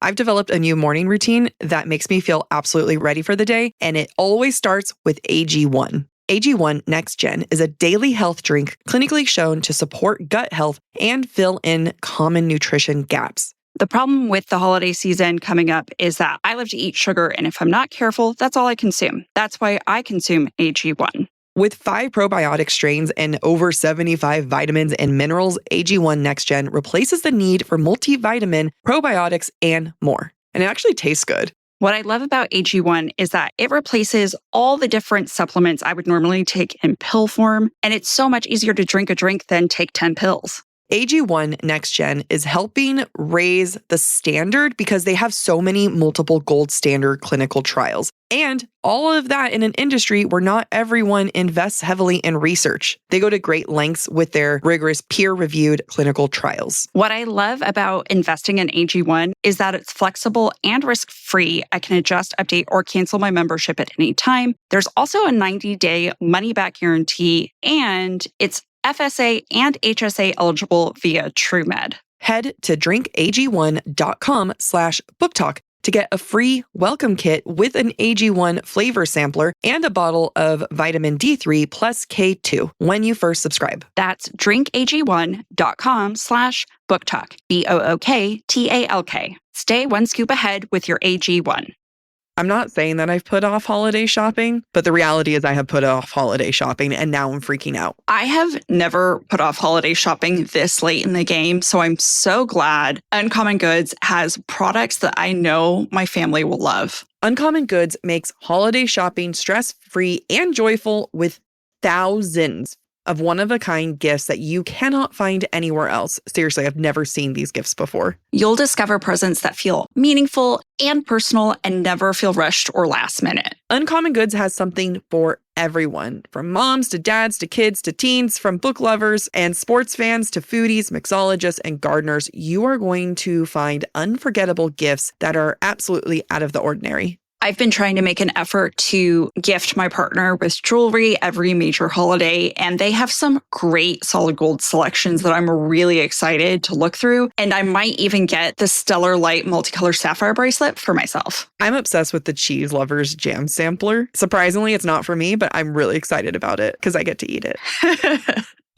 I've developed a new morning routine that makes me feel absolutely ready for the day, and it always starts with AG1. AG1 Next Gen is a daily health drink clinically shown to support gut health and fill in common nutrition gaps. The problem with the holiday season coming up is that I love to eat sugar, and if I'm not careful, that's all I consume. That's why I consume AG1. With 5 probiotic strains and over 75 vitamins and minerals, AG1 Next Gen replaces the need for multivitamin, probiotics, and more. And it actually tastes good. What I love about AG1 is that it replaces all the different supplements I would normally take in pill form, and it's so much easier to drink a drink than take 10 pills. AG1 Next Gen is helping raise the standard because they have so many multiple gold standard clinical trials. And all of that in an industry where not everyone invests heavily in research. They go to great lengths with their rigorous peer-reviewed clinical trials. What I love about investing in AG1 is that it's flexible and risk-free. I can adjust, update, or cancel my membership at any time. There's also a 90-day money-back guarantee, and it's FSA and HSA eligible via TrueMed. Head to drinkag1.com/booktalk to get a free welcome kit with an AG1 flavor sampler and a bottle of vitamin D3 plus K2 when you first subscribe. That's drinkag1.com/booktalk, BOOKTALK. Stay one scoop ahead with your AG1. I'm not saying that I've put off holiday shopping, but the reality is I have put off holiday shopping and now I'm freaking out. I have never put off holiday shopping this late in the game, so I'm so glad Uncommon Goods has products that I know my family will love. Uncommon Goods makes holiday shopping stress-free and joyful with thousands of one-of-a-kind gifts that you cannot find anywhere else. Seriously, I've never seen these gifts before. You'll discover presents that feel meaningful and personal and never feel rushed or last minute. Uncommon Goods has something for everyone, from moms to dads to kids to teens, from book lovers and sports fans to foodies, mixologists, and gardeners. You are going to find unforgettable gifts that are absolutely out of the ordinary. I've been trying to make an effort to gift my partner with jewelry every major holiday, and they have some great solid gold selections that I'm really excited to look through. And I might even get the Stellar Light multicolor sapphire bracelet for myself. I'm obsessed with the Cheese Lovers jam sampler. Surprisingly, it's not for me, but I'm really excited about it because I get to eat it.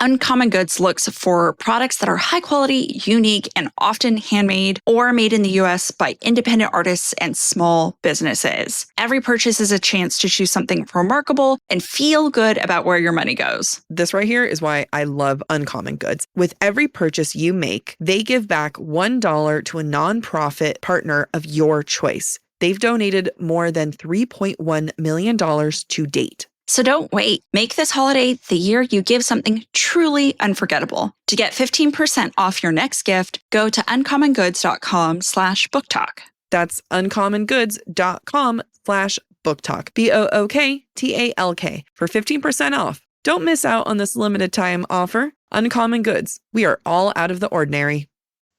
Uncommon Goods looks for products that are high quality, unique, and often handmade or made in the US by independent artists and small businesses. Every purchase is a chance to choose something remarkable and feel good about where your money goes. This right here is why I love Uncommon Goods. With every purchase you make, they give back $1 to a nonprofit partner of your choice. They've donated more than $3.1 million to date. So don't wait. Make this holiday the year you give something truly unforgettable. To get 15% off your next gift, go to uncommongoods.com/booktalk. That's uncommongoods.com/booktalk, BOOKTALK, for 15% off. Don't miss out on this limited time offer. Uncommon Goods. We are all out of the ordinary.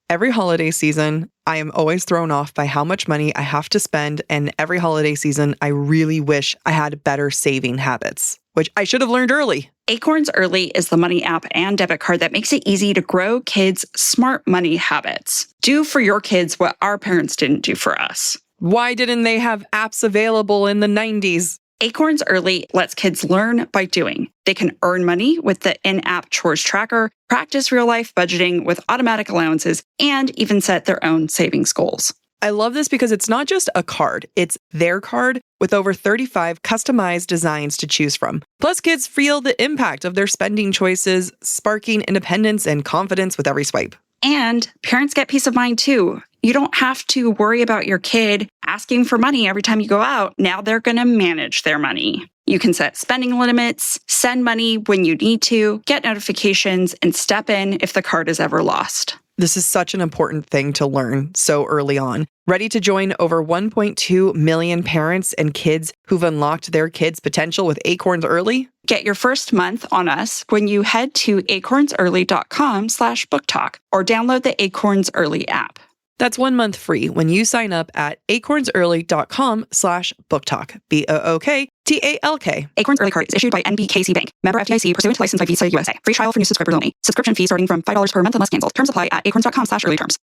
Every holiday season, I am always thrown off by how much money I have to spend, and every holiday season, I really wish I had better saving habits, which I should have learned early. Acorns Early is the money app and debit card that makes it easy to grow kids' smart money habits. Do for your kids what our parents didn't do for us. Why didn't they have apps available in the 90s? Acorns Early lets kids learn by doing. They can earn money with the in-app chores tracker, practice real-life budgeting with automatic allowances, and even set their own savings goals. I love this because it's not just a card, it's their card with over 35 customized designs to choose from. Plus, kids feel the impact of their spending choices, sparking independence and confidence with every swipe. And parents get peace of mind too. You don't have to worry about your kid asking for money every time you go out. Now they're going to manage their money. You can set spending limits, send money when you need to, get notifications, and step in if the card is ever lost. This is such an important thing to learn so early on. Ready to join over 1.2 million parents and kids who've unlocked their kids' potential with Acorns Early? Get your first month on us when you head to acornsearly.com/booktalk or download the Acorns Early app. That's 1 month free when you sign up at acornsearly.com/booktalk, BOOKTALK. Acorns Early Card is issued by NBKC Bank. Member FDIC, pursuant to license by Visa USA. Free trial for new subscribers only. Subscription fee starting from $5 per month unless canceled. Terms apply at acorns.com/earlyterms.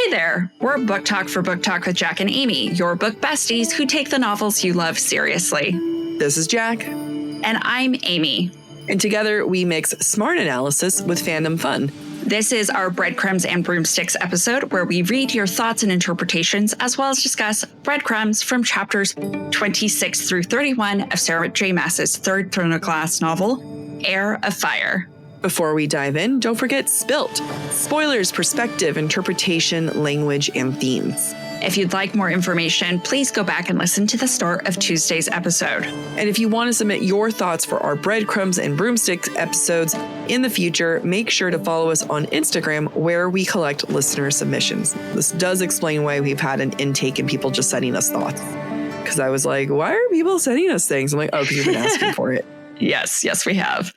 Hey there, we're Book Talk for Book Talk with Jack and Amy, your book besties who take the novels you love seriously. This is Jack. And I'm Amy. And together we mix smart analysis with fandom fun. This is our Breadcrumbs and Broomsticks episode where we read your thoughts and interpretations as well as discuss Breadcrumbs from chapters 26 through 31 of Sarah J. Maas's third Throne of Glass novel, Heir of Fire. Before we dive in, don't forget Spilt. Spoilers, perspective, interpretation, language, and themes. If you'd like more information, please go back and listen to the start of Tuesday's episode. And if you want to submit your thoughts for our Breadcrumbs and Broomsticks episodes in the future, make sure to follow us on Instagram where we collect listener submissions. This does explain why we've had an intake and people just sending us thoughts. Because I was like, why are people sending us things? I'm like, oh, because you've been asking for it. Yes, we have.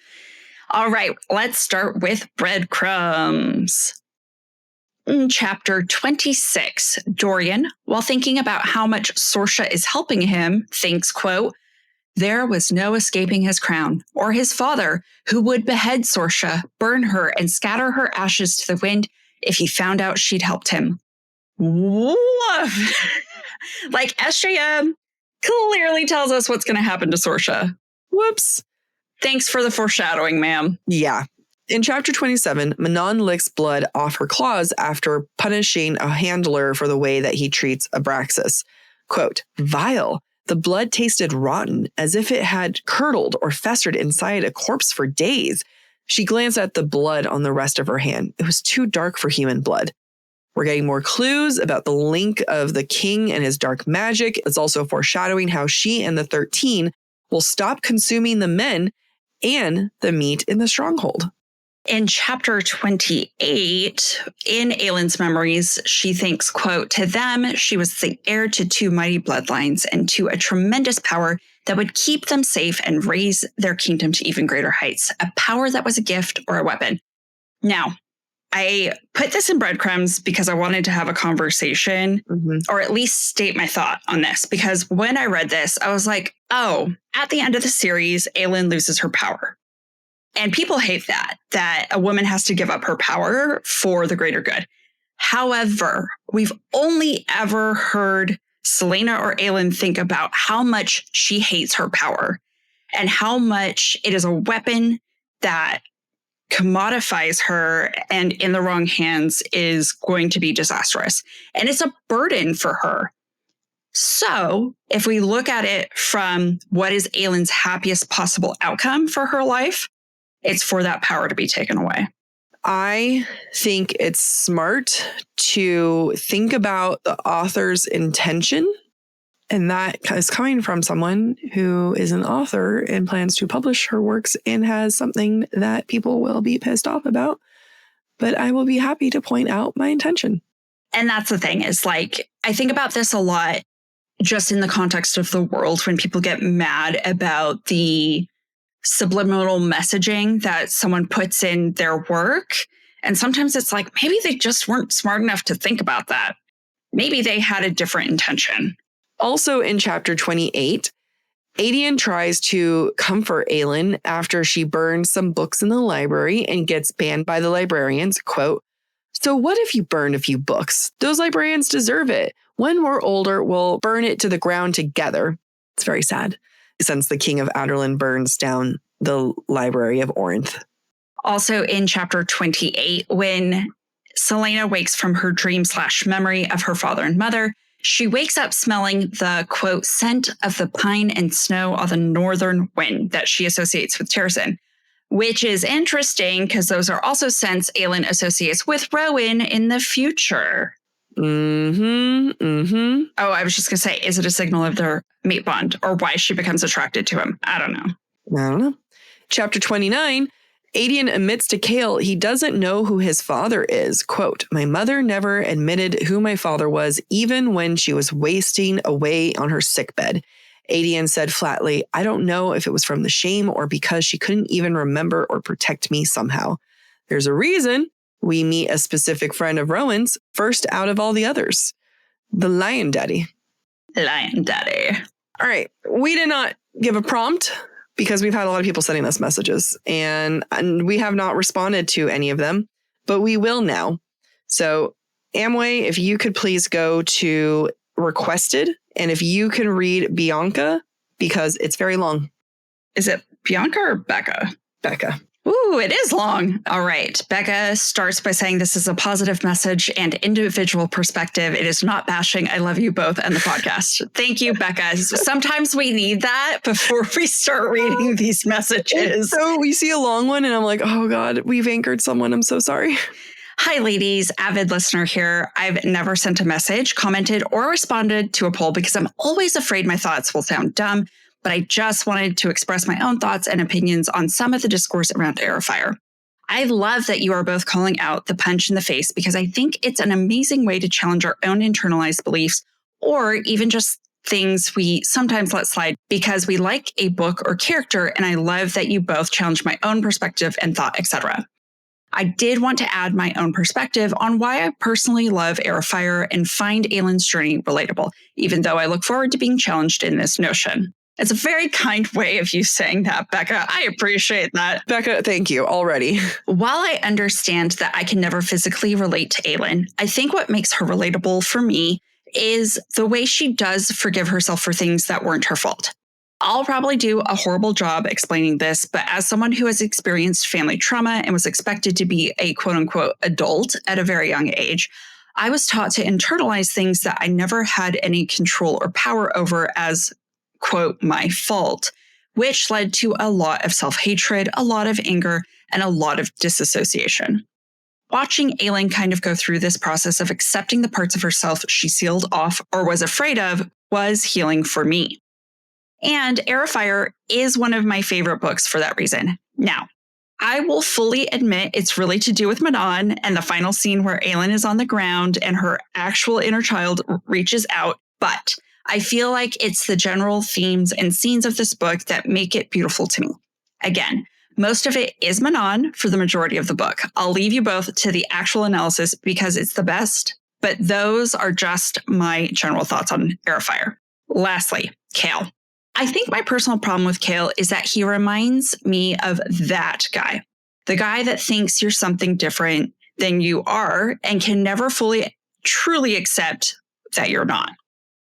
All right, let's start with Breadcrumbs. In chapter 26, Dorian, while thinking about how much Sorscha is helping him, thinks, quote, there was no escaping his crown, or his father, who would behead Sorscha, burn her, and scatter her ashes to the wind if he found out she'd helped him. Woof! Like, SJM clearly tells us what's going to happen to Sorscha. Whoops. Thanks for the foreshadowing, ma'am. Yeah. In chapter 27, Manon licks blood off her claws after punishing a handler for the way that he treats Abraxos. Quote, vile. The blood tasted rotten, as if it had curdled or festered inside a corpse for days. She glanced at the blood on the rest of her hand. It was too dark for human blood. We're getting more clues about the link of the king and his dark magic. It's also foreshadowing how she and the 13 will stop consuming the men and the meat in the stronghold. In chapter 28, in Aelin's memories, she thinks, quote, to them, she was the heir to two mighty bloodlines and to a tremendous power that would keep them safe and raise their kingdom to even greater heights, a power that was a gift or a weapon. Now, I put this in Breadcrumbs because I wanted to have a conversation or at least state my thought on this, because when I read this, I was like, oh, at the end of the series, Aelin loses her power. And people hate that a woman has to give up her power for the greater good. However, we've only ever heard Celaena or Aelin think about how much she hates her power and how much it is a weapon that commodifies her and in the wrong hands is going to be disastrous. And it's a burden for her. So if we look at it from what is Aelin's happiest possible outcome for her life, it's for that power to be taken away. I think it's smart to think about the author's intention. And that is coming from someone who is an author and plans to publish her works and has something that people will be pissed off about. But I will be happy to point out my intention. And that's the thing is, like, I think about this a lot just in the context of the world when people get mad about the subliminal messaging that someone puts in their work. And sometimes it's like, maybe they just weren't smart enough to think about that. Maybe they had a different intention. Also in chapter 28, Aedion tries to comfort Aelin after she burns some books in the library and gets banned by the librarians. Quote, so what if you burned a few books? Those librarians deserve it. When we're older, we'll burn it to the ground together. It's very sad, since the king of Aderlin burns down the library of Orinth. Also in chapter 28, when Celaena wakes from her dream/memory of her father and mother, she wakes up smelling the, quote, scent of the pine and snow on the northern wind that she associates with Terrasen, which is interesting because those are also scents Aelin associates with Rowan in the future. Oh, I was just going to say, is it a signal of their mate bond or why she becomes attracted to him? I don't know. Chapter 29, Aedion admits to Chaol he doesn't know who his father is. Quote, my mother never admitted who my father was, even when she was wasting away on her sickbed. Aedion said flatly, I don't know if it was from the shame or because she couldn't even remember or protect me somehow. There's a reason we meet a specific friend of Rowan's first out of all the others. The Lion Daddy. Lion Daddy. All right. We did not give a prompt because we've had a lot of people sending us messages and we have not responded to any of them, but we will now. So Amway, if you could please go to requested, and if you can read Bianca, because it's very long. Is it Bianca or Becca? Becca. Ooh, it is long. All right. Becca starts by saying this is a positive message and individual perspective. It is not bashing. I love you both and the podcast. Thank you, Becca. Sometimes we need that before we start reading these messages. So we see a long one and I'm like, oh God, we've anchored someone. I'm so sorry. Hi, ladies. Avid listener here. I've never sent a message, commented, or responded to a poll because I'm always afraid my thoughts will sound dumb. But I just wanted to express my own thoughts and opinions on some of the discourse around Heir of Fire. I love that you are both calling out the punch in the face because I think it's an amazing way to challenge our own internalized beliefs or even just things we sometimes let slide because we like a book or character, and I love that you both challenge my own perspective and thought, etc. I did want to add my own perspective on why I personally love Heir of Fire and find Aelin's journey relatable, even though I look forward to being challenged in this notion. It's a very kind way of you saying that, Becca. I appreciate that. Becca, thank you already. While I understand that I can never physically relate to Aelin, I think what makes her relatable for me is the way she does forgive herself for things that weren't her fault. I'll probably do a horrible job explaining this, but as someone who has experienced family trauma and was expected to be a quote unquote adult at a very young age, I was taught to internalize things that I never had any control or power over as quote, my fault, which led to a lot of self-hatred, a lot of anger, and a lot of disassociation. Watching Aelin kind of go through this process of accepting the parts of herself she sealed off or was afraid of was healing for me. And Heir of Fire is one of my favorite books for that reason. Now, I will fully admit it's really to do with Manon and the final scene where Aelin is on the ground and her actual inner child reaches out, but I feel like it's the general themes and scenes of this book that make it beautiful to me. Again, most of it is Manon for the majority of the book. I'll leave you both to the actual analysis because it's the best, but those are just my general thoughts on Heir of Fire. Lastly, Chaol. I think my personal problem with Chaol is that he reminds me of that guy. The guy that thinks you're something different than you are and can never fully, truly accept that you're not.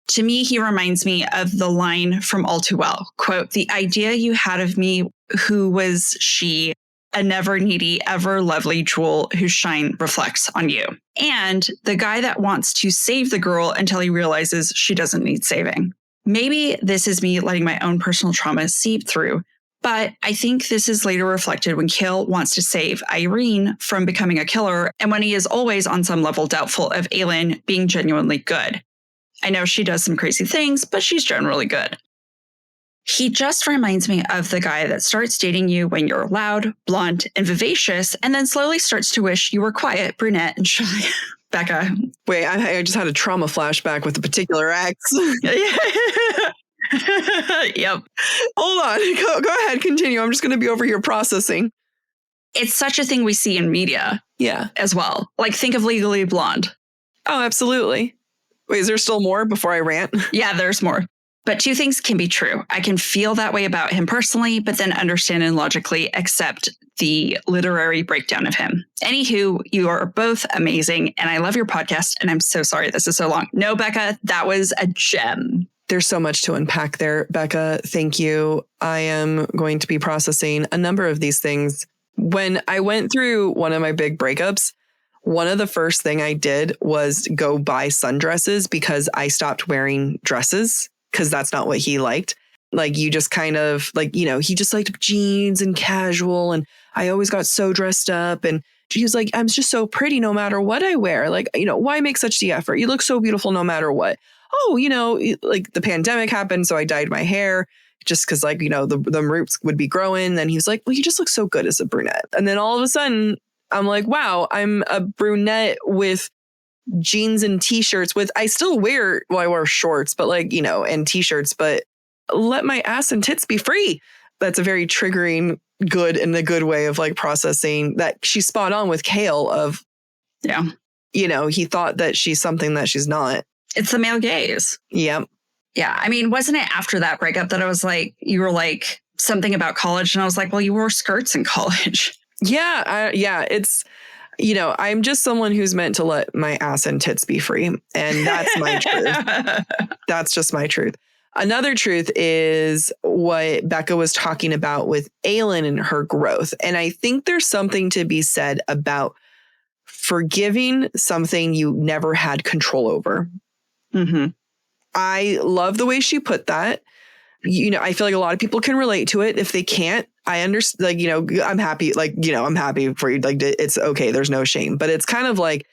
To me, he reminds me of the line from All Too Well, quote, the idea you had of me, who was she, a never needy, ever lovely jewel whose shine reflects on you. And the guy that wants to save the girl until he realizes she doesn't need saving. Maybe this is me letting my own personal trauma seep through, but I think this is later reflected when Chaol wants to save Irene from becoming a killer and when he is always on some level doubtful of Aelin being genuinely good. I know she does some crazy things, but she's generally good. He just reminds me of the guy that starts dating you when you're loud, blunt, and vivacious, and then slowly starts to wish you were quiet, brunette, and shy. Becca. Wait, I just had a trauma flashback with a particular ex. Yep. Hold on. Go ahead. Continue. I'm just going to be over here processing. It's such a thing we see in media. Yeah. As well. Like, think of Legally Blonde. Oh, absolutely. Wait, is there still more before I rant? Yeah, there's more. But two things can be true. I can feel that way about him personally, but then understand and logically accept the literary breakdown of him. Anywho, you are both amazing, and I love your podcast, and I'm so sorry this is so long. No, Becca, that was a gem. There's so much to unpack there, Becca. Thank you. I am going to be processing a number of these things. When I went through one of my big breakups, one of the first thing I did was go buy sundresses because I stopped wearing dresses because that's not what he liked. Like, you just kind of like, you know, he just liked jeans and casual. And I always got so dressed up. And he was like, I'm just so pretty no matter what I wear. Like, you know, why make such the effort? You look so beautiful no matter what. Oh, you know, like the pandemic happened. So I dyed my hair just because, like, you know, the roots would be growing. Then he was like, well, you just look so good as a brunette. And then all of a sudden I'm like, wow, I'm a brunette with jeans and t-shirts with, I still wear, well, I wear shorts, but like, you know, and t-shirts, but let my ass and tits be free. That's a very triggering, good in a good way of like processing that. She's spot on with Chaol of, yeah, you know, he thought that she's something that she's not. It's the male gaze. Yep. Yeah. I mean, wasn't it after that breakup that I was like, you were like something about college, and I was like, well, you wore skirts in college. Yeah. Yeah. It's, I'm just someone who's meant to let my ass and tits be free. And that's my truth. That's just my truth. Another truth is what Becca was talking about with Aelin and her growth. And I think there's something to be said about forgiving something you never had control over. Mm-hmm. I love the way she put that. I feel like a lot of people can relate to it. If they can't, I understand, I'm happy, I'm happy for you. Like, it's okay. There's no shame. But it's kind of like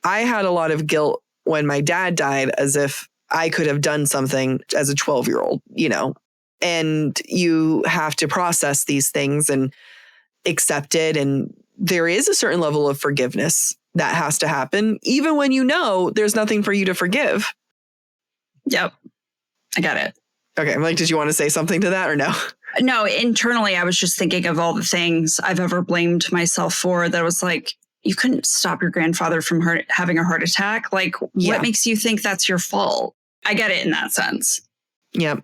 I had a lot of guilt when my dad died, as if I could have done something as a 12-year-old, and you have to process these things and accept it. And there is a certain level of forgiveness that has to happen, even when there's nothing for you to forgive. Yep. I got it. Okay. I'm like, did you want to say something to that or no? No, internally, I was just thinking of all the things I've ever blamed myself for that was like, you couldn't stop your grandfather from having a heart attack. Like, what makes you think that's your fault? I get it in that sense. Yep.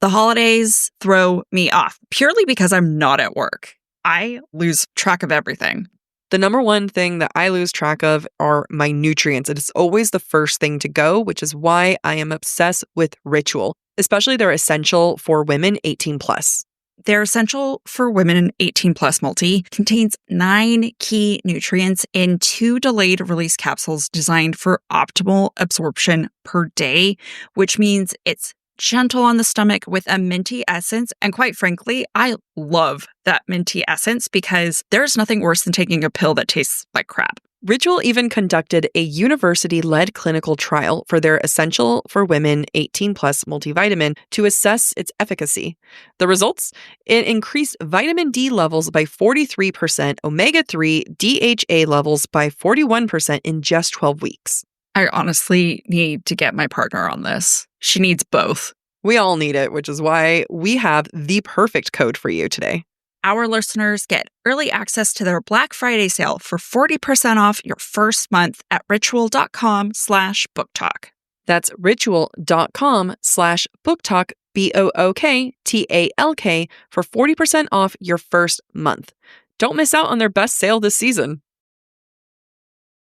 The holidays throw me off purely because I'm not at work. I lose track of everything. The number one thing that I lose track of are my nutrients. It is always the first thing to go, which is why I am obsessed with Ritual. Especially they're essential for women 18 plus. Their Essential for Women 18 Plus multi contains 9 key nutrients in 2 delayed release capsules designed for optimal absorption per day, which means it's gentle on the stomach with a minty essence. And quite frankly, I love that minty essence because there's nothing worse than taking a pill that tastes like crap. Ritual even conducted a university-led clinical trial for their Essential for Women 18 Plus multivitamin to assess its efficacy. The results? It increased vitamin D levels by 43%, omega-3 DHA levels by 41% in just 12 weeks. I honestly need to get my partner on this. She needs both. We all need it, which is why we have the perfect code for you today. Our listeners get early access to their Black Friday sale for 40% off your first month at ritual.com/booktalk. That's ritual.com/booktalk, BOOKTALK, for 40% off your first month. Don't miss out on their best sale this season.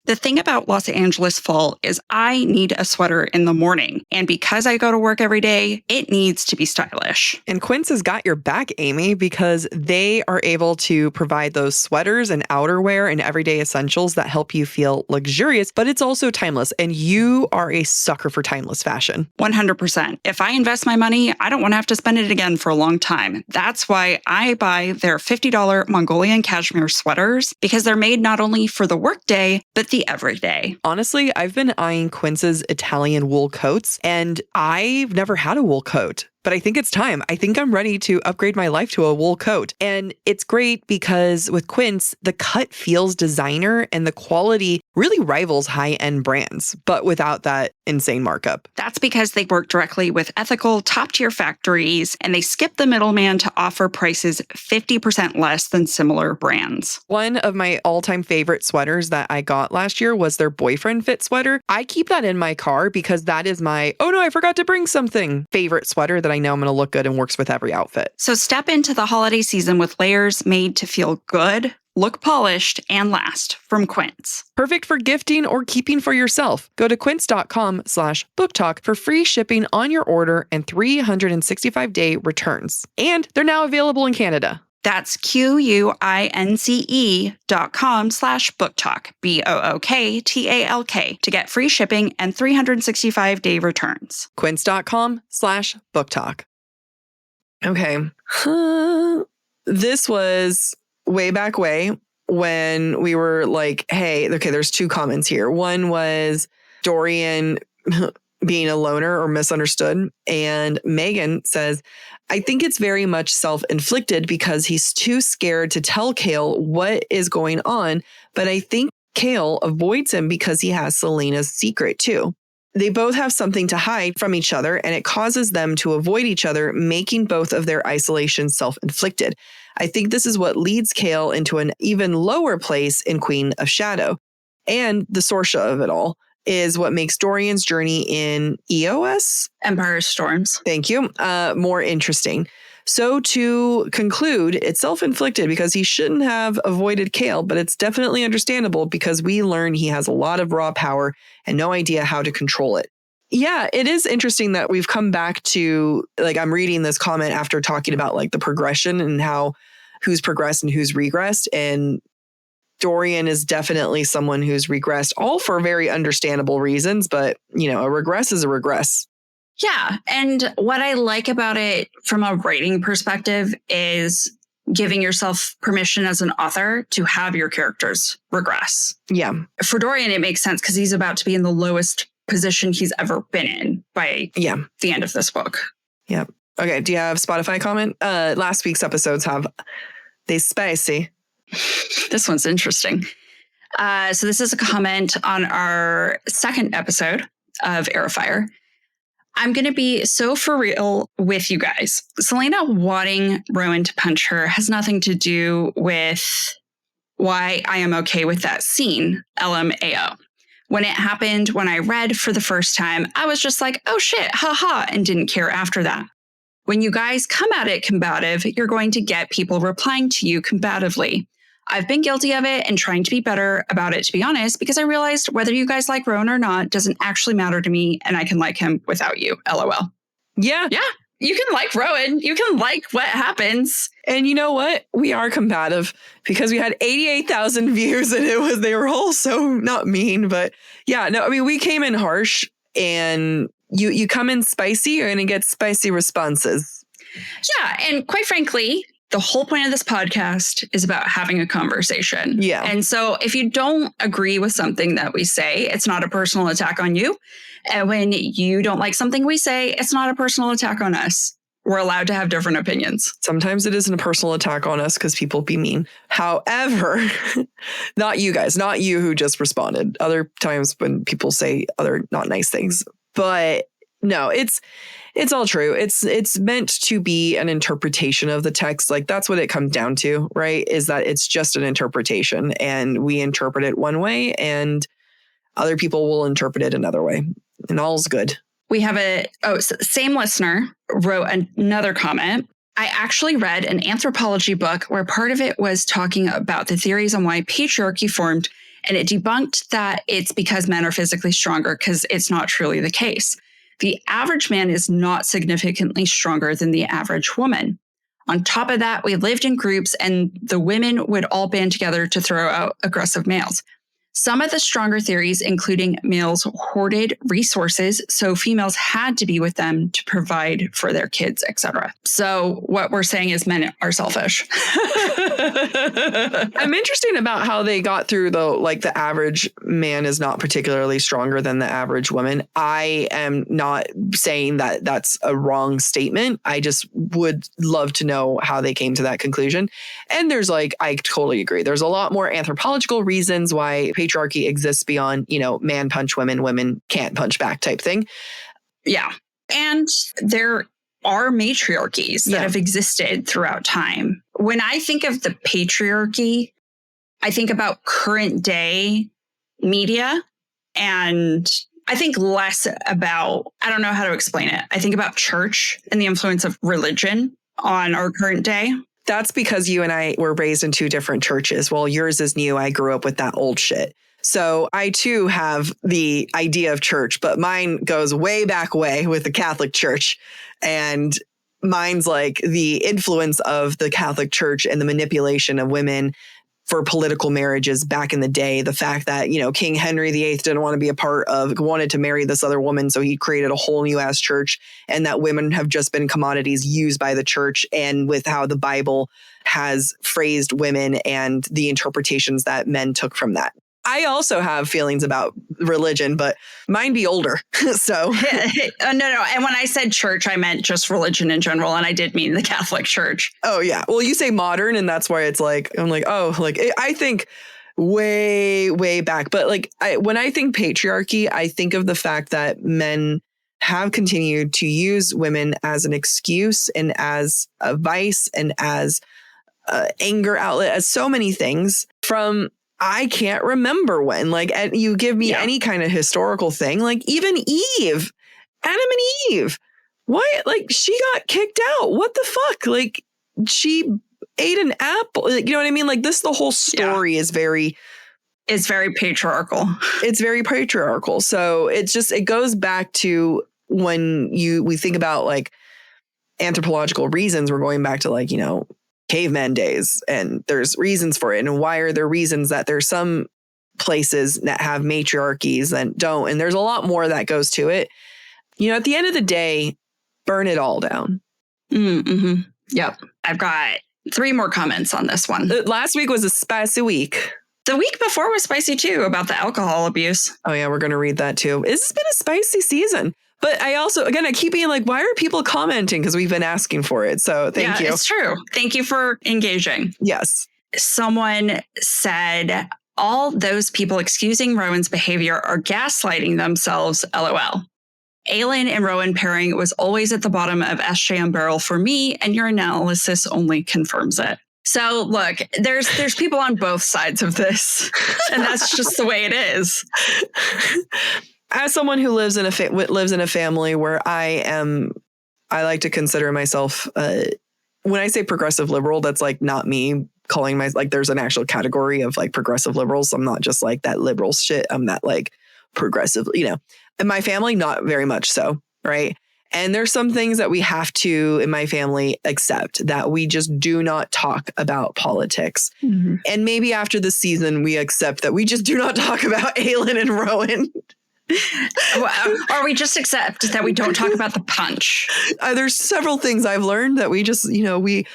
The thing about Los Angeles fall is I need a sweater in the morning. And because I go to work every day, it needs to be stylish. And Quince has got your back, Amy, because they are able to provide those sweaters and outerwear and everyday essentials that help you feel luxurious, but it's also timeless. And you are a sucker for timeless fashion. 100%. If I invest my money, I don't want to have to spend it again for a long time. That's why I buy their $50 Mongolian cashmere sweaters, because they're made not only for the workday, but the everyday. Honestly, I've been eyeing Quince's Italian wool coats, and I've never had a wool coat. But I think it's time. I think I'm ready to upgrade my life to a wool coat. And it's great because with Quince, the cut feels designer and the quality really rivals high-end brands, but without that insane markup. That's because they work directly with ethical, top-tier factories, and they skip the middleman to offer prices 50% less than similar brands. One of my all-time favorite sweaters that I got last year was their boyfriend fit sweater. I keep that in my car because that is my, oh no, I forgot to bring something, favorite sweater that I know I'm going to look good and works with every outfit. So step into the holiday season with layers made to feel good, look polished, and last from Quince. Perfect for gifting or keeping for yourself. Go to quince.com/booktalk for free shipping on your order and 365-day returns. And they're now available in Canada. That's QUINCE.com/booktalk, BOOKTALK, to get free shipping and 365-day returns. Quince.com/booktalk. Okay. This was way back when we were like, hey, okay, there's 2 comments here. One was Dorian being a loner or misunderstood. And Megan says, I think it's very much self-inflicted because he's too scared to tell Chaol what is going on. But I think Chaol avoids him because he has Selena's secret too. They both have something to hide from each other, and it causes them to avoid each other, making both of their isolations self-inflicted. I think this is what leads Chaol into an even lower place in Queen of Shadow. And the Sorscha of it all is what makes Dorian's journey in EOS, Empire Storms. thank you, more interesting. So to conclude, it's self-inflicted because he shouldn't have avoided Chaol, but it's definitely understandable because we learn he has a lot of raw power and no idea how to control it. Yeah, it is interesting that we've come back to, like, I'm reading this comment after talking about like the progression and how who's progressed and who's regressed. And Dorian is definitely someone who's regressed, all for very understandable reasons. But, you know, a regress is a regress. Yeah. And what I like about it from a writing perspective is giving yourself permission as an author to have your characters regress. Yeah. For Dorian, it makes sense because he's about to be in the lowest position he's ever been in by the end of this book. Yeah. Okay. Do you have Spotify comment? Last week's episodes have they spicy. This one's interesting. So this is a comment on our second episode of Heir of Fire. I'm going to be so for real with you guys. Selena wanting Rowan to punch her has nothing to do with why I am okay with that scene, LMAO. When it happened, when I read for the first time, I was just like, oh shit, haha, and didn't care after that. When you guys come at it combative, you're going to get people replying to you combatively. I've been guilty of it and trying to be better about it, to be honest, because I realized whether you guys like Rowan or not doesn't actually matter to me, and I can like him without you. LOL. Yeah. Yeah. You can like Rowan. You can like what happens. And you know what? We are combative because we had 88,000 views and they were all so not mean, but yeah, no, I mean, we came in harsh, and you come in spicy, you're going to get spicy responses. Yeah. And quite frankly, the whole point of this podcast is about having a conversation. Yeah. And so if you don't agree with something that we say, it's not a personal attack on you. And when you don't like something we say, it's not a personal attack on us. We're allowed to have different opinions. Sometimes it isn't a personal attack on us because people be mean. However, not you guys, not you who just responded. Other times when people say other not nice things. But no, it's all true. It's meant to be an interpretation of the text. Like, that's what it comes down to, right? Is that it's just an interpretation, and we interpret it one way and other people will interpret it another way, and all's good. We have same listener wrote another comment. I actually read an anthropology book where part of it was talking about the theories on why patriarchy formed, and it debunked that it's because men are physically stronger, because it's not truly the case. The average man is not significantly stronger than the average woman. On top of that, we lived in groups and the women would all band together to throw out aggressive males. Some of the stronger theories, including males hoarded resources, so females had to be with them to provide for their kids, etc. So what we're saying is men are selfish. I'm interested about how they got through the average man is not particularly stronger than the average woman. I am not saying that that's a wrong statement. I just would love to know how they came to that conclusion. And there's I totally agree. There's a lot more anthropological reasons why patriarchy exists beyond, man punch women, women can't punch back type thing. Yeah. And there are matriarchies that have existed throughout time. When I think of the patriarchy, I think about current day media, and I think less about, I don't know how to explain it. I think about church and the influence of religion on our current day. That's because you and I were raised in two different churches. Well, yours is new. I grew up with that old shit. So I too have the idea of church, but mine goes way back with the Catholic Church. And mine's the influence of the Catholic Church and the manipulation of women for political marriages back in the day. The fact that, King Henry VIII didn't want to be a part of, wanted to marry this other woman. So he created a whole new ass church, and that women have just been commodities used by the church, and with how the Bible has phrased women and the interpretations that men took from that. I also have feelings about religion, but mine be older. So no. And when I said church, I meant just religion in general. And I did mean the Catholic Church. Oh, yeah. Well, you say modern, and that's why it's I think way, way back. But when I think patriarchy, I think of the fact that men have continued to use women as an excuse and as a vice and as anger outlet, as so many things from I can't remember when, and you give me any kind of historical thing, even Eve, Adam and Eve, Why? Like, she got kicked out. What the fuck? Like, she ate an apple. Like, you know what I mean? Like, the whole story is very... It's very patriarchal. It's very patriarchal. So it goes back to when we think about like anthropological reasons, we're going back to like, caveman days, and there's reasons for it. And why are there reasons that there's some places that have matriarchies and don't? And there's a lot more that goes to it. At the end of the day, burn it all down. Mm-hmm. Yep. I've got 3 more comments on this one. Last week was a spicy week. The week before was spicy too, about the alcohol abuse. Oh yeah, we're going to read that too. This has been a spicy season. But I also, again, I keep being like, why are people commenting? Because we've been asking for it. So thank you. It's true. Thank you for engaging. Yes. Someone said, all those people excusing Rowan's behavior are gaslighting themselves, LOL. Aelin and Rowan pairing was always at the bottom of SJM barrel for me, and your analysis only confirms it. So look, there's people on both sides of this, and that's just the way it is. As someone who lives in a family where I like to consider myself, when I say progressive liberal, that's like not me calling like there's an actual category of like progressive liberals. I'm not just like that liberal shit. I'm that like progressive, in my family, not very much so. Right. And there's some things that we have to, in my family, accept, that we just do not talk about politics. Mm-hmm. And maybe after the season, we accept that we just do not talk about Aelin and Rowan. Or we just accept that we don't talk about the punch. There's several things I've learned that we just, we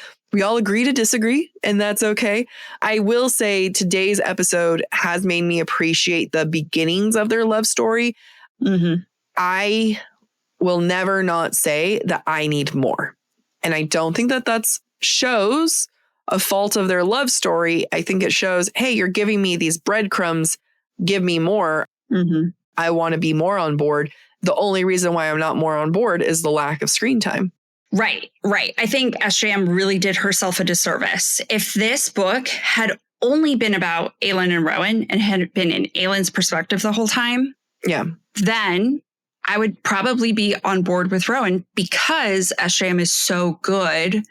all agree to disagree, and that's okay. I will say today's episode has made me appreciate the beginnings of their love story. Mm-hmm. I will never not say that I need more. And I don't think that that's shows a fault of their love story. I think it shows, hey, you're giving me these breadcrumbs, give me more. Mm-hmm. I want to be more on board. The only reason why I'm not more on board is the lack of screen time. Right. I think SJM really did herself a disservice. If this book had only been about Aelin and Rowan and had been in Aelin's perspective the whole time, then I would probably be on board with Rowan, because SJM is so good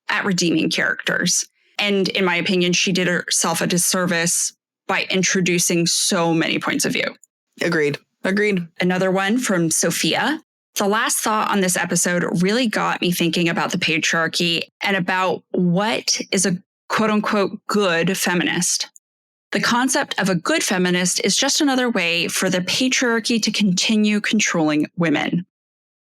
at redeeming characters. And in my opinion, she did herself a disservice by introducing so many points of view. Agreed. Another one from Sophia. The last thought on this episode really got me thinking about the patriarchy and about what is a quote unquote good feminist. The concept of a good feminist is just another way for the patriarchy to continue controlling women.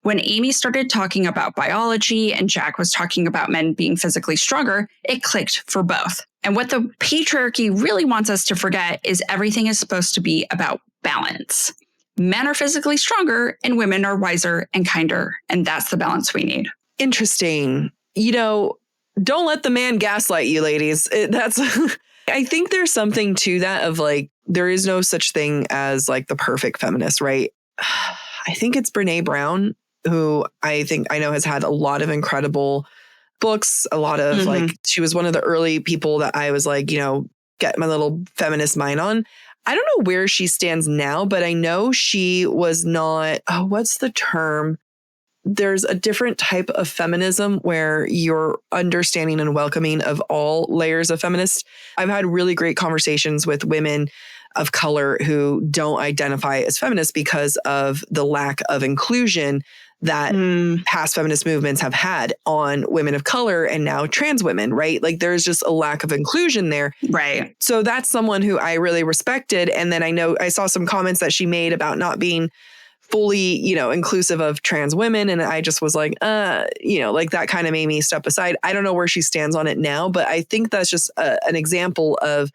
When Amy started talking about biology and Jack was talking about men being physically stronger, it clicked for both. And what the patriarchy really wants us to forget is everything is supposed to be about balance. Men are physically stronger and women are wiser and kinder. And that's the balance we need. Interesting. Don't let the man gaslight you, ladies. I think there's something to that of like, there is no such thing as like the perfect feminist, right? I think it's Brene Brown, who I know has had a lot of incredible books, a lot of like, she was one of the early people that I was like, get my little feminist mind on. I don't know where she stands now, but I know she was not, what's the term? There's a different type of feminism where you're understanding and welcoming of all layers of feminists. I've had really great conversations with women of color who don't identify as feminists because of the lack of inclusion that past feminist movements have had on women of color and now trans women, right? Like there's just a lack of inclusion there. Right. So that's someone who I really respected. And then I saw some comments that she made about not being fully, inclusive of trans women. And I just was like, like that kind of made me step aside. I don't know where she stands on it now, but I think that's just an example of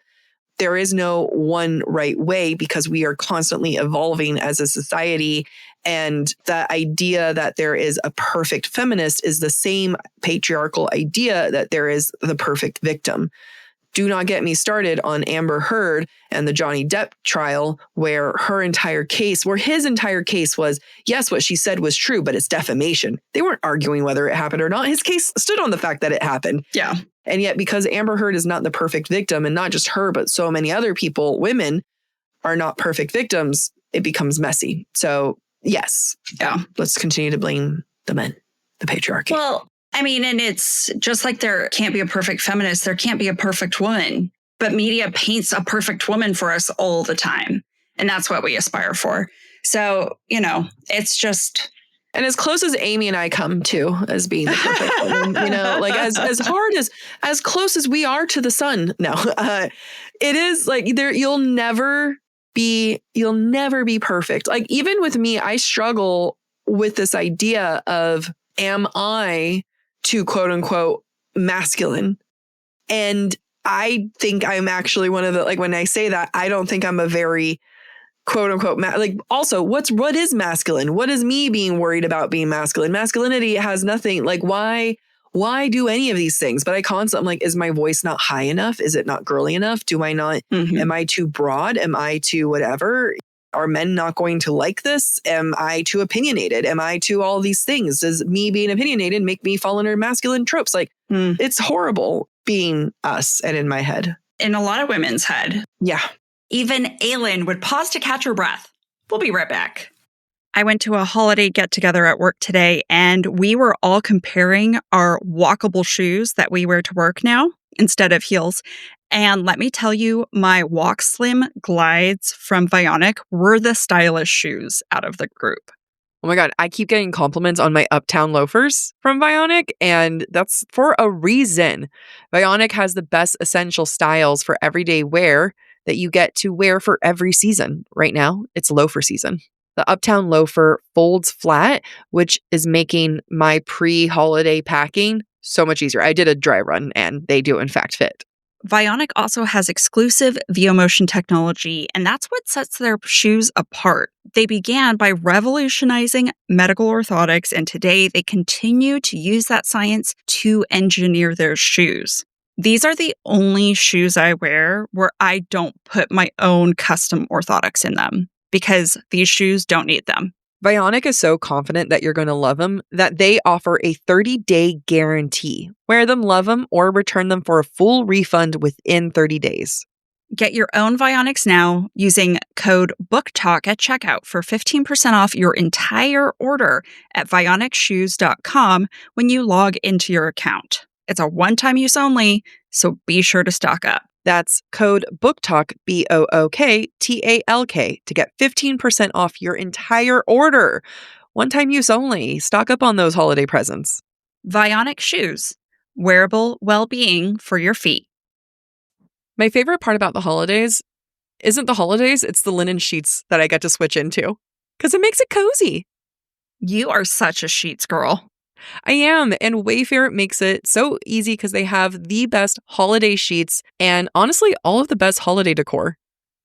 there is no one right way because we are constantly evolving as a society. And the idea that there is a perfect feminist is the same patriarchal idea that there is the perfect victim. Do not get me started on Amber Heard and the Johnny Depp trial where his entire case was, yes, what she said was true, but it's defamation. They weren't arguing whether it happened or not. His case stood on the fact that it happened. Yeah. And yet because Amber Heard is not the perfect victim, and not just her, but so many other people, women are not perfect victims, it becomes messy. So yes. Yeah. Let's continue to blame the men, the patriarchy. Well, I mean, and it's just like there can't be a perfect feminist, there can't be a perfect woman, but media paints a perfect woman for us all the time. And that's what we aspire for. So, it's just... And as close as Amy and I come to as being the perfect woman, like as hard as close as we are to the sun. No, it is like you'll never be perfect. Like even with me, I struggle with this idea of, am I too quote unquote masculine? And I think I'm actually one of the, like when I say that, I don't think I'm a very quote unquote, also what is masculine? What is me being worried about being masculine? Masculinity has nothing, like why do any of these things? But I constantly, I'm like, is my voice not high enough? Is it not girly enough? Do I not, am I too broad? Am I too whatever? Are men not going to like this? Am I too opinionated? Am I too all these things? Does me being opinionated make me fall under masculine tropes? Like it's horrible being us and in my head. In a lot of women's head. Yeah. Even Aelin would pause to catch her breath. We'll be right back. I went to a holiday get-together at work today, and we were all comparing our walkable shoes that we wear to work now instead of heels. And let me tell you, my Walk Slim glides from Vionic were the stylish shoes out of the group. Oh my God, I keep getting compliments on my Uptown loafers from Vionic, and that's for a reason. Vionic has the best essential styles for everyday wear that you get to wear for every season. Right now, it's loafer season. The Uptown loafer folds flat, which is making my pre-holiday packing so much easier. I did a dry run, and they do in fact fit. Vionic also has exclusive VioMotion technology, and that's what sets their shoes apart. They began by revolutionizing medical orthotics, and today they continue to use that science to engineer their shoes. These are the only shoes I wear where I don't put my own custom orthotics in them, because these shoes don't need them. Vionic is so confident that you're going to love them that they offer a 30-day guarantee. Wear them, love them, or return them for a full refund within 30 days. Get your own Vionics now using code BOOKTALK at checkout for 15% off your entire order at vionicshoes.com when you log into your account. It's a one-time use only, so be sure to stock up. That's code BOOKTALK, BOOKTALK, to get 15% off your entire order. One-time use only. Stock up on those holiday presents. Vionic shoes. Wearable well-being for your feet. My favorite part about the holidays isn't the holidays, it's the linen sheets that I get to switch into. Because it makes it cozy. You are such a sheets girl. I am, and Wayfair makes it so easy because they have the best holiday sheets and honestly, all of the best holiday decor.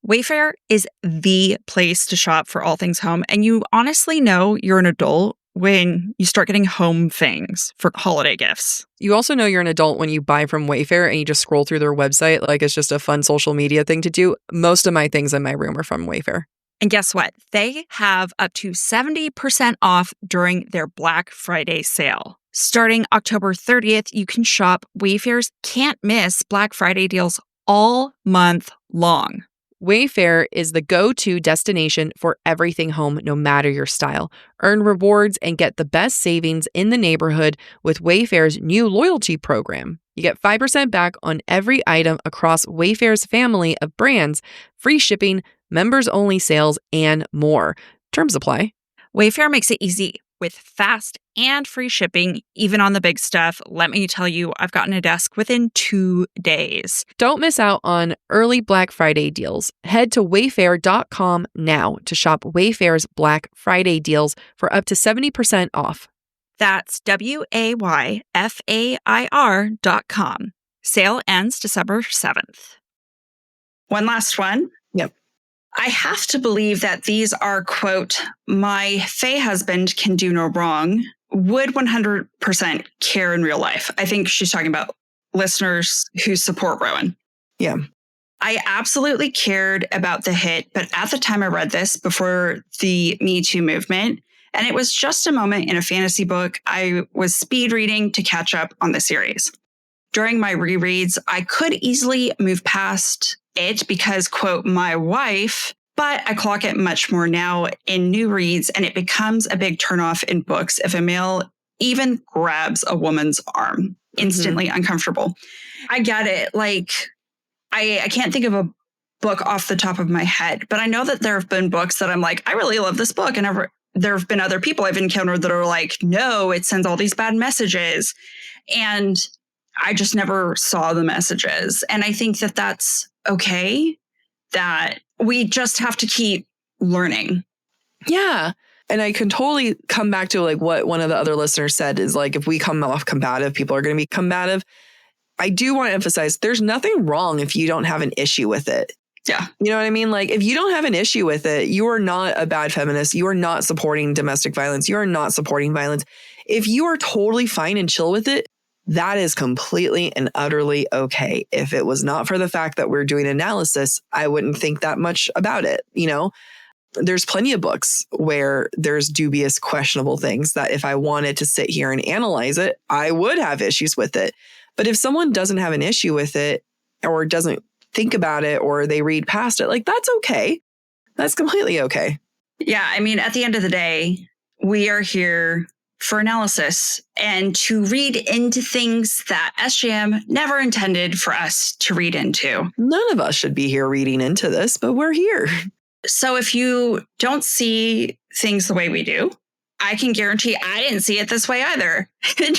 Wayfair is the place to shop for all things home, and you honestly know you're an adult when you start getting home things for holiday gifts. You also know you're an adult when you buy from Wayfair and you just scroll through their website like it's just a fun social media thing to do. Most of my things in my room are from Wayfair. And guess what? They have up to 70% off during their Black Friday sale. Starting October 30th, you can shop Wayfair's can't miss Black Friday deals all month long. Wayfair is the go-to destination for everything home, no matter your style. Earn rewards and get the best savings in the neighborhood with Wayfair's new loyalty program. You get 5% back on every item across Wayfair's family of brands, free shipping, members-only sales, and more. Terms apply. Wayfair makes it easy with fast and free shipping, even on the big stuff. Let me tell you, I've gotten a desk within 2 days. Don't miss out on early Black Friday deals. Head to wayfair.com now to shop Wayfair's Black Friday deals for up to 70% off. That's WAYFAIR.com. Sale ends December 7th. One last one. Yep. I have to believe that these are, quote, my fae husband can do no wrong, would 100% care in real life. I think she's talking about listeners who support Rowan. Yeah. I absolutely cared about the hit, but at the time I read this before the Me Too movement, and it was just a moment in a fantasy book I was speed reading to catch up on the series. During my rereads, I could easily move past it because, quote, my wife, but I clock it much more now in new reads, and it becomes a big turnoff in books if a male even grabs a woman's arm, instantly uncomfortable. I get it. Like, I can't think of a book off the top of my head, but I know that there have been books that I'm like, I really love this book. And there have been other people I've encountered that are like, no, it sends all these bad messages. And I just never saw the messages. And I think that that's okay, that we just have to keep learning. Yeah. And I can totally come back to like what one of the other listeners said is like, if we come off combative, people are going to be combative. I do want to emphasize there's nothing wrong if you don't have an issue with it. Yeah. You know what I mean? Like, if you don't have an issue with it, you are not a bad feminist. You are not supporting domestic violence. You are not supporting violence. If you are totally fine and chill with it, that is completely and utterly okay. If it was not for the fact that we're doing analysis, I wouldn't think that much about it. You know, there's plenty of books where there's dubious, questionable things that if I wanted to sit here and analyze it, I would have issues with it. But if someone doesn't have an issue with it or doesn't think about it or they read past it, like, that's okay. That's completely okay. Yeah. I mean, at the end of the day, we are here for analysis and to read into things that SJM never intended for us to read into. None of us should be here reading into this, but we're here. So if you don't see things the way we do, I can guarantee I didn't see it this way either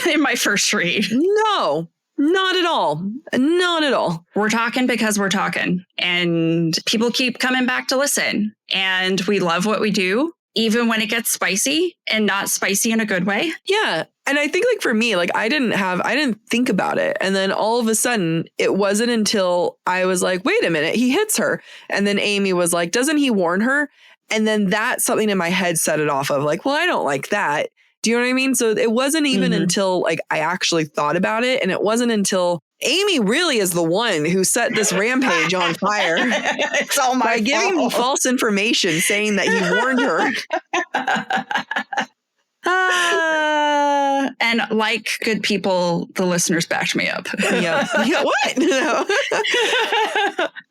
in my first read. No. Not at all. Not at all. We're talking because we're talking, and people keep coming back to listen, and we love what we do, even when it gets spicy and not spicy in a good way. Yeah. And I think like for me, like I didn't think about it. And then all of a sudden it wasn't until I was like, wait a minute, he hits her. And then Amy was like, doesn't he warn her? And then that something in my head set it off of like, well, I don't like that. Do you know what I mean? So it wasn't even until like I actually thought about it. And it wasn't until Amy really is the one who set this rampage on fire. It's all my by giving fault. false information saying that he warned her. And like good people, the listeners backed me up. Yeah. What? No.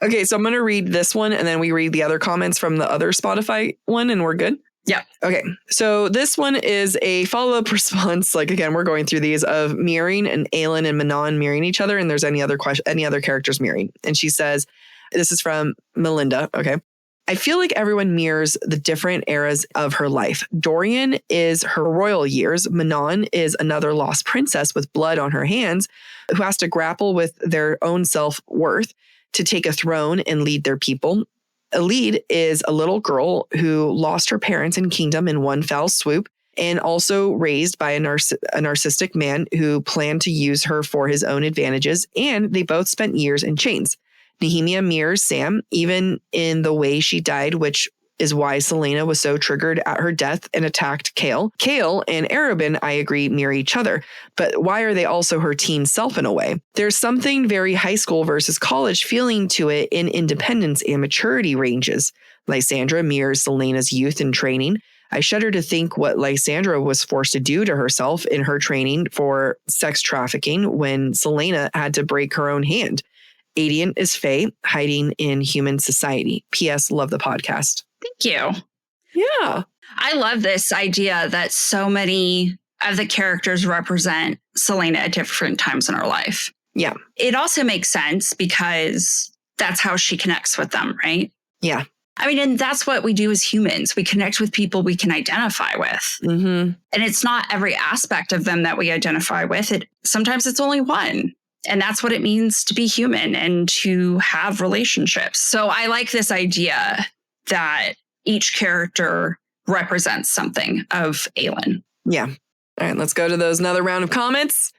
Okay, so I'm going to read this one and then we read the other comments from the other Spotify one and we're good. Yeah. Okay. So this one is a follow-up response. Like, again, we're going through these of mirroring and Aelin and Manon mirroring each other. And there's any other characters mirroring. And she says, this is from Melinda. Okay. I feel like everyone mirrors the different eras of her life. Dorian is her royal years. Manon is another lost princess with blood on her hands who has to grapple with their own self-worth to take a throne and lead their people. Aelin is a little girl who lost her parents and kingdom in one foul swoop and also raised by a narcissistic man who planned to use her for his own advantages. And they both spent years in chains. Nehemia mirrors Sam, even in the way she died, which is why Celaena was so triggered at her death and attacked Chaol. Chaol and Aedion, I agree, mirror each other. But why are they also her teen self in a way? There's something very high school versus college feeling to it in independence and maturity ranges. Lysandra mirrors Celaena's youth and training. I shudder to think what Lysandra was forced to do to herself in her training for sex trafficking when Celaena had to break her own hand. Aedion is Fae, hiding in human society. P.S. Love the podcast. Thank you. Yeah. I love this idea that so many of the characters represent Celaena at different times in her life. Yeah. It also makes sense because that's how she connects with them, right? Yeah. I mean, and that's what we do as humans. We connect with people we can identify with. Mm-hmm. And it's not every aspect of them that we identify with. Sometimes it's only one. And that's what it means to be human and to have relationships. So I like this idea that each character represents something of Aelin. Yeah. All right, let's go to those. Another round of comments.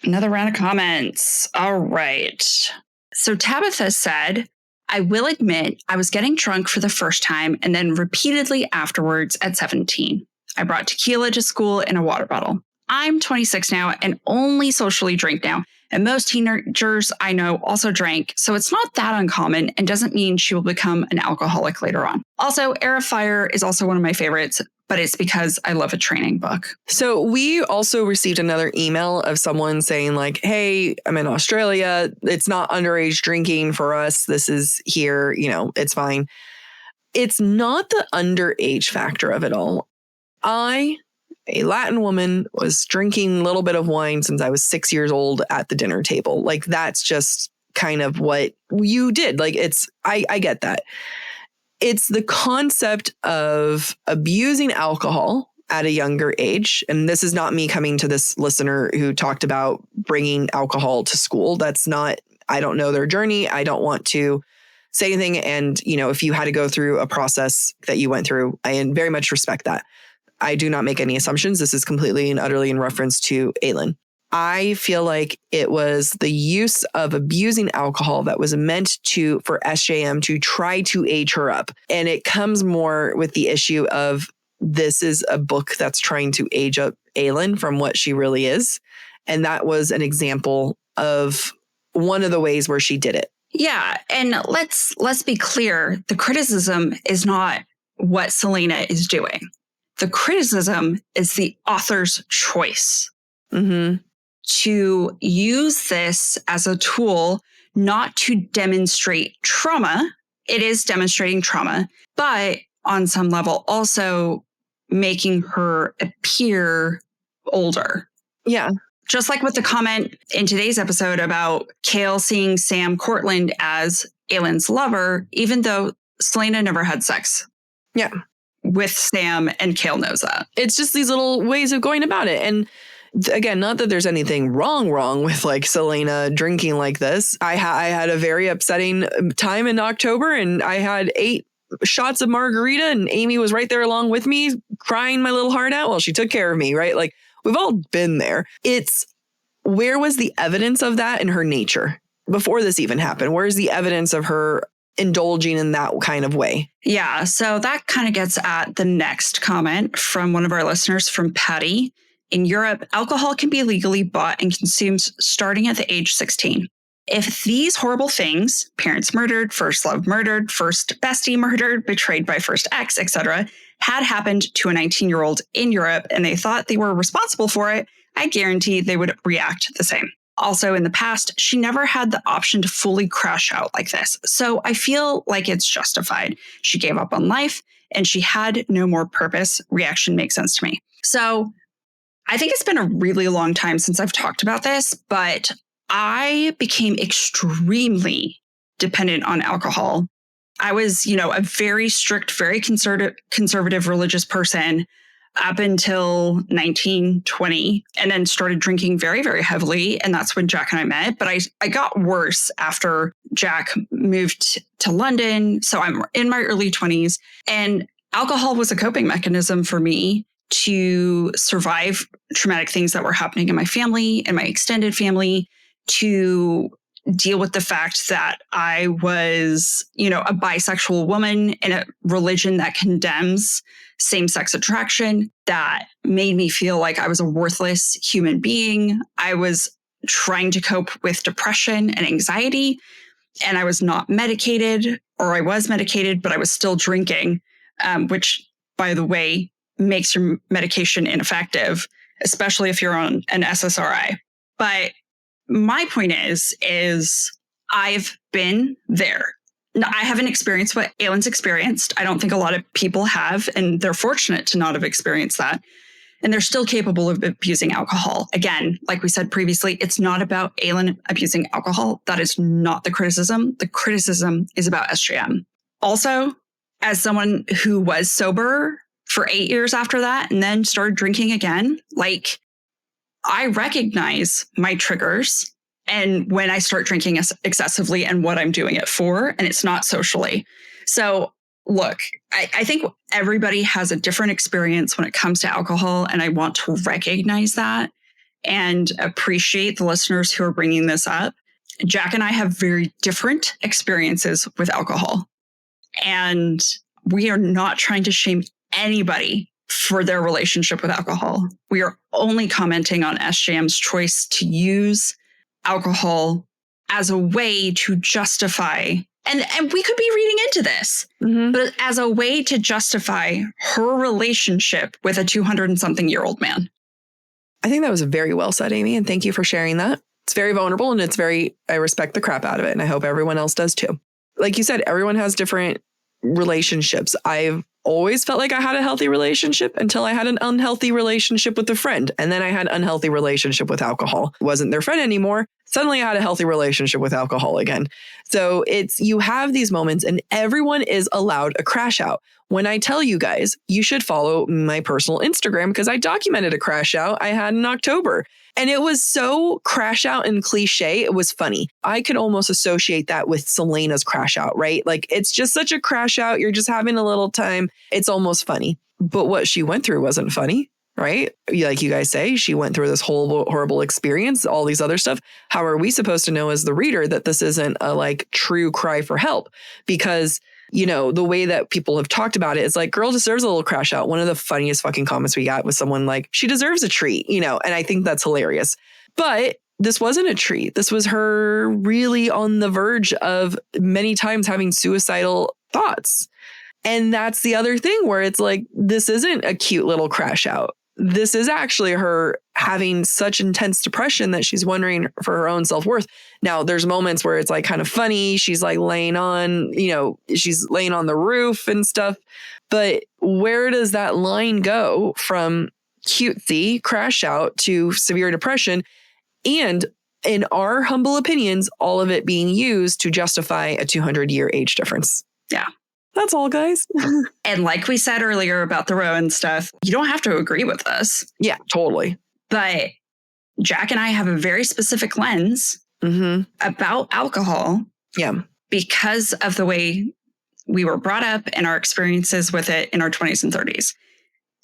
Another round of comments. All right. So Tabitha said, I will admit I was getting drunk for the first time and then repeatedly afterwards at 17. I brought tequila to school in a water bottle. I'm 26 now and only socially drink now. And most teenagers I know also drank, so it's not that uncommon and doesn't mean she will become an alcoholic later on. Also, Heir of Fire is also one of my favorites, but it's because I love a training book. So we also received another email of someone saying like, hey, I'm in Australia. It's not underage drinking for us. This is here, it's fine. It's not the underage factor of it all. I a Latin woman was drinking a little bit of wine since I was 6 years old at the dinner table. Like, that's just kind of what you did. Like, I get that. It's the concept of abusing alcohol at a younger age. And this is not me coming to this listener who talked about bringing alcohol to school. That's not, I don't know their journey. I don't want to say anything. And, if you had to go through a process that you went through, I very much respect that. I do not make any assumptions. This is completely and utterly in reference to Aelin. I feel like it was the use of abusing alcohol that was meant for SJM to try to age her up. And it comes more with the issue of this is a book that's trying to age up Aelin from what she really is. And that was an example of one of the ways where she did it. Yeah. And let's be clear. The criticism is not what Celaena is doing. The criticism is the author's choice. Mm-hmm. To use this as a tool, not to demonstrate trauma. It is demonstrating trauma, but on some level also making her appear older. Yeah. Just like with the comment in today's episode about Chaol seeing Sam Cortland as Aelin's lover, even though Celaena never had sex. Yeah. With Sam, and Chaol knows that. It's just these little ways of going about it. And again, not that there's anything wrong with like Celaena drinking like this. I had a very upsetting time in October, and I had 8 shots of margarita, and Amy was right there along with me, crying my little heart out while she took care of me, right? Like, we've all been there. It's where was the evidence of that in her nature before this even happened? Where's the evidence of her indulging in that kind of way? Yeah, so that kind of gets at the next comment from one of our listeners, from Patty. In Europe, alcohol can be legally bought and consumed starting at the age 16. If these horrible things, parents murdered, first love murdered, first bestie murdered, betrayed by first ex, etc., had happened to a 19-year-old in Europe and they thought they were responsible for it, I guarantee they would react the same. Also, in the past, she never had the option to fully crash out like this. So I feel like it's justified. She gave up on life and she had no more purpose. Reaction makes sense to me. So I think it's been a really long time since I've talked about this, but I became extremely dependent on alcohol. I was, a very strict, very conservative religious person up until 19, 20, and then started drinking very, very heavily. And that's when Jack and I met. But I got worse after Jack moved to London. So I'm in my early 20s, and alcohol was a coping mechanism for me to survive traumatic things that were happening in my family and my extended family, to deal with the fact that I was, a bisexual woman in a religion that condemns same-sex attraction, that made me feel like I was a worthless human being. I was trying to cope with depression and anxiety, and I was not medicated, or I was medicated, but I was still drinking, which, by the way, makes your medication ineffective, especially if you're on an SSRI. But my point is I've been there. I haven't experienced what Aelin's experienced. I don't think a lot of people have, and they're fortunate to not have experienced that. And they're still capable of abusing alcohol. Again, like we said previously, it's not about Aelin abusing alcohol. That is not the criticism. The criticism is about SJM. Also, as someone who was sober for 8 years after that and then started drinking again, I recognize my triggers and when I start drinking excessively and what I'm doing it for, and it's not socially. So look, I think everybody has a different experience when it comes to alcohol, and I want to recognize that and appreciate the listeners who are bringing this up. Jack and I have very different experiences with alcohol, and we are not trying to shame anybody for their relationship with alcohol. We are only commenting on SJM's choice to use alcohol as a way to justify, and we could be reading into this, but as a way to justify her relationship with a 200-and-something-year-old man. I think that was very well said, Amy, and thank you for sharing that. It's very vulnerable, and I respect the crap out of it, and I hope everyone else does too. Like you said, everyone has different relationships. I've always felt like I had a healthy relationship until I had an unhealthy relationship with a friend. And then I had an unhealthy relationship with alcohol. Wasn't their friend anymore. Suddenly I had a healthy relationship with alcohol again. So you have these moments and everyone is allowed a crash out. When I tell you guys, you should follow my personal Instagram because I documented a crash out I had in October. And it was so crash out and cliche. It was funny. I could almost associate that with Celaena's crash out, right? Like it's just such a crash out. You're just having a little time. It's almost funny. But what she went through wasn't funny, right? Like you guys say, she went through this whole horrible experience, all these other stuff. How are we supposed to know as the reader that this isn't a like true cry for help? Because the way that people have talked about it is like, girl deserves a little crash out. One of the funniest fucking comments we got was someone like, she deserves a treat, and I think that's hilarious. But this wasn't a treat. This was her really on the verge of many times having suicidal thoughts. And that's the other thing where it's like, this isn't a cute little crash out. This is actually her having such intense depression that she's wondering for her own self-worth. Now, there's moments where it's like kind of funny. She's like laying on, she's laying on the roof and stuff. But where does that line go from cutesy, crash out to severe depression? And in our humble opinions, all of it being used to justify a 200-year age difference. Yeah. That's all, guys. And like we said earlier about the Rowan stuff, you don't have to agree with us. Yeah, totally. But Jack and I have a very specific lens about alcohol. Yeah. Because of the way we were brought up and our experiences with it in our 20s and 30s.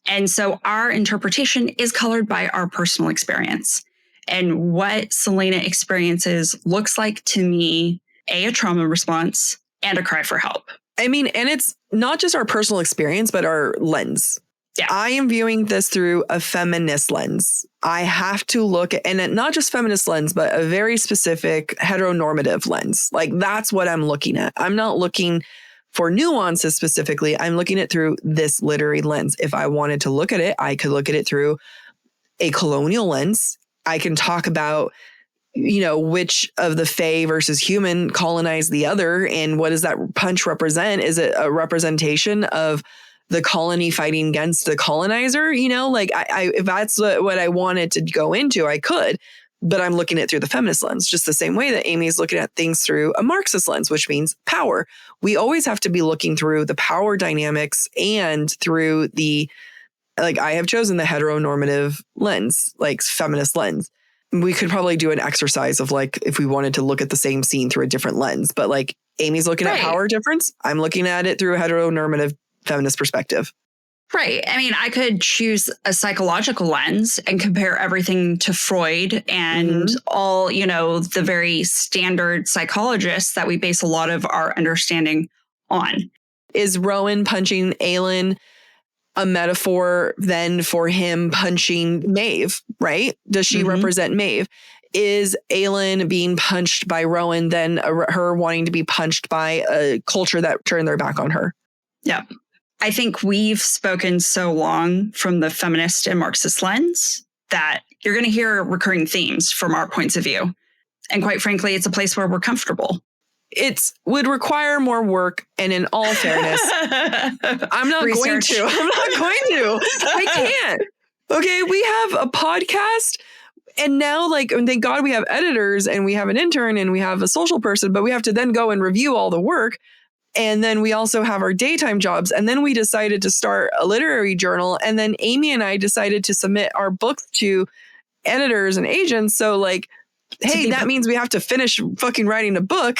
And so our interpretation is colored by our personal experience. And what Celaena experiences looks like to me, a trauma response and a cry for help. I mean, and it's not just our personal experience, but our lens. Yeah. I am viewing this through a feminist lens. I have to look at, and not just feminist lens, but a very specific heteronormative lens. Like that's what I'm looking at. I'm not looking for nuances specifically. I'm looking at through this literary lens. If I wanted to look at it, I could look at it through a colonial lens. I can talk about which of the Fae versus human colonized the other, and what does that punch represent? Is it a representation of the colony fighting against the colonizer? If that's what I wanted to go into, I could, but I'm looking at it through the feminist lens, just the same way that Amy's looking at things through a Marxist lens, which means power. We always have to be looking through the power dynamics and through I have chosen the heteronormative lens, like feminist lens. We could probably do an exercise of if we wanted to look at the same scene through a different lens, but Amy's looking at power difference. I'm looking at it through a heteronormative feminist perspective. Right. I mean, I could choose a psychological lens and compare everything to Freud and all, the very standard psychologists that we base a lot of our understanding on. Is Rowan punching Aelin a metaphor then for him punching Maeve, right? Does she represent Maeve? Is Aelin being punched by Rowan then her wanting to be punched by a culture that turned their back on her? Yeah. I think we've spoken so long from the feminist and Marxist lens that you're going to hear recurring themes from our points of view. And quite frankly, it's a place where we're comfortable. It would require more work. And in all fairness, I'm not going to. I can't. Okay, we have a podcast. And now, thank God we have editors and we have an intern and we have a social person, but we have to then go and review all the work. And then we also have our daytime jobs. And then we decided to start a literary journal. And then Amy and I decided to submit our books to editors and agents. So hey, that means we have to finish fucking writing a book.